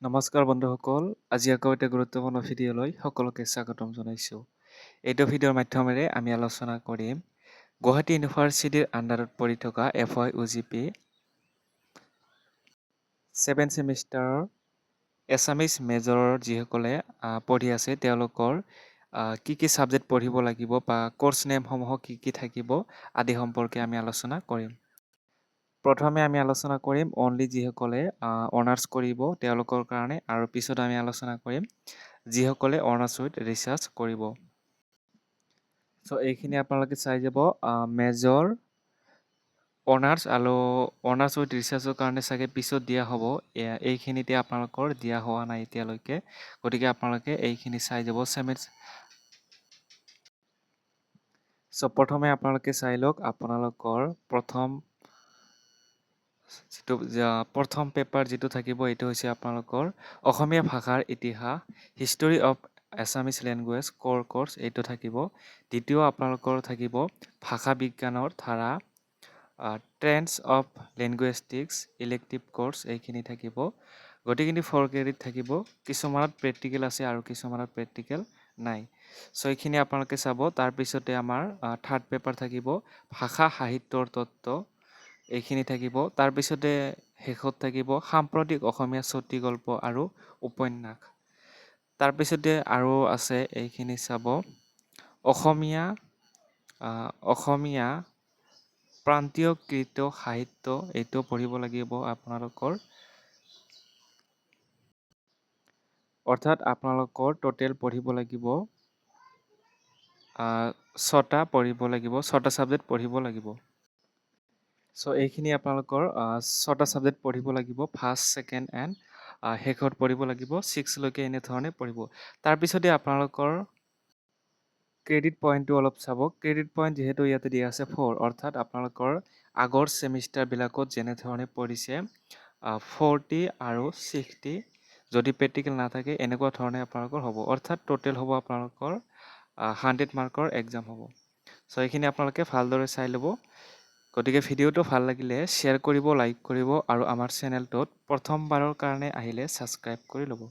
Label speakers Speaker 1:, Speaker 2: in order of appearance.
Speaker 1: নমস্কাৰ বন্ধুসকল, আজি আকৌ এটা গুৰুত্বপূৰ্ণ ভিডিঅ'লৈ সকলোকে স্বাগতম জনাইছোঁ। এইটো ভিডিঅ'ৰ মাধ্যমেৰে আমি আলোচনা কৰিম গুৱাহাটী ইউনিভাৰ্চিটিৰ আণ্ডাৰত পৰি থকা FY/UGP 7 ছেমিষ্টাৰৰ এছামিছ মেজৰৰ যিসকলে পঢ়ি আছে তেওঁলোকৰ কি কি ছাবজেক্ট পঢ়িব লাগিব বা কোৰ্চ নেমসমূহ কি কি থাকিব আদি সম্পৰ্কে আমি আলোচনা কৰিম। প্ৰথমে আমি আলোচনা কৰিম অনলি যিসকলে অনাৰ্ছ কৰিব তেওঁলোকৰ কাৰণে, আৰু পিছত আমি আলোচনা কৰিম যিসকলে অনাৰ্ছ উইথ ৰিচাৰ্চ কৰিব। চ' এইখিনি আপোনালোকে চাই যাব। মেজৰ, অনাৰ্ছ আৰু অনাৰ্ছ উইথ ৰিচাৰ্চৰ কাৰণে চাগে পিছত দিয়া হ'ব। এইখিনিতে আপোনালোকৰ দিয়া হোৱা নাই এতিয়ালৈকে, গতিকে আপোনালোকে এইখিনি চাই যাব। চ' প্ৰথমে আপোনালোকে চাই লওক আপোনালোকৰ প্ৰথম পেপাৰ যিটো থাকিব এইটো হৈছে আপোনালোকৰ অসমীয়া ভাষাৰ ইতিহাস, হিষ্টৰী অফ এছামিছ লেংগুৱেজ ক'ৰ কোৰ্চ এইটো থাকিব। দ্বিতীয় আপোনালোকৰ থাকিব ভাষা বিজ্ঞানৰ ধাৰা, ট্ৰেণ্ডছ অফ লিংগুইষ্টিক্স ইলেক্টিভ কোৰ্চ এইখিনি থাকিব। গোটেইখিনি 4 ক্ৰেডিট থাকিব। কিছুমানত প্ৰেক্টিকেল আছে আৰু কিছুমানত প্ৰেক্টিকেল নাই। চ' এইখিনি আপোনালোকে চাব। তাৰপিছতে আমাৰ থাৰ্ড পেপাৰ থাকিব ভাষা সাহিত্যৰ তত্ত্ব, এইখিনি থাকিব। তাৰপিছতে শেষত থাকিব সাম্প্ৰতিক অসমীয়া চুটিগল্প আৰু উপন্যাস। তাৰপিছতে আৰু আছে এইখিনি চাব অসমীয়া প্ৰান্তীয়কৃত সাহিত্য, এইটো পঢ়িব লাগিব আপোনালোকৰ। অৰ্থাৎ আপোনালোকৰ টোটেল পঢ়িব লাগিব 6টা ছাবজেক্ট পঢ়িব লাগিব। চ' এইখিনি আপোনালোকৰ 6টা ছাবজেক্ট পঢ়িব লাগিব। ফাৰ্ষ্ট, ছেকেণ্ড এণ্ড শেষত পঢ়িব লাগিব। 6লৈকে এনেধৰণে পঢ়িব। তাৰপিছতে আপোনালোকৰ ক্ৰেডিট পইণ্টটো অলপ চাব। ক্ৰেডিট পইণ্ট যিহেতু ইয়াতে দিয়া আছে 4, অৰ্থাৎ আপোনালোকৰ আগৰ ছেমিষ্টাৰবিলাকত যেনেধৰণে পঢ়িছে 40 আৰু 60, যদি প্ৰেক্টিকেল নাথাকে এনেকুৱা ধৰণে আপোনালোকৰ হ'ব। অৰ্থাৎ টোটেল হ'ব আপোনালোকৰ 100 মাৰ্কৰ এক্সাম হ'ব। চ' এইখিনি আপোনালোকে ভালদৰে চাই ল'ব। গতিকে ভিডিঅ'টো ভাল লাগিলে শ্বেয়াৰ কৰিব, লাইক কৰিব আৰু আমাৰ চেনেলটোত প্ৰথমবাৰৰ কাৰণে আহিলে ছাবস্ক্ৰাইব কৰি ল'ব।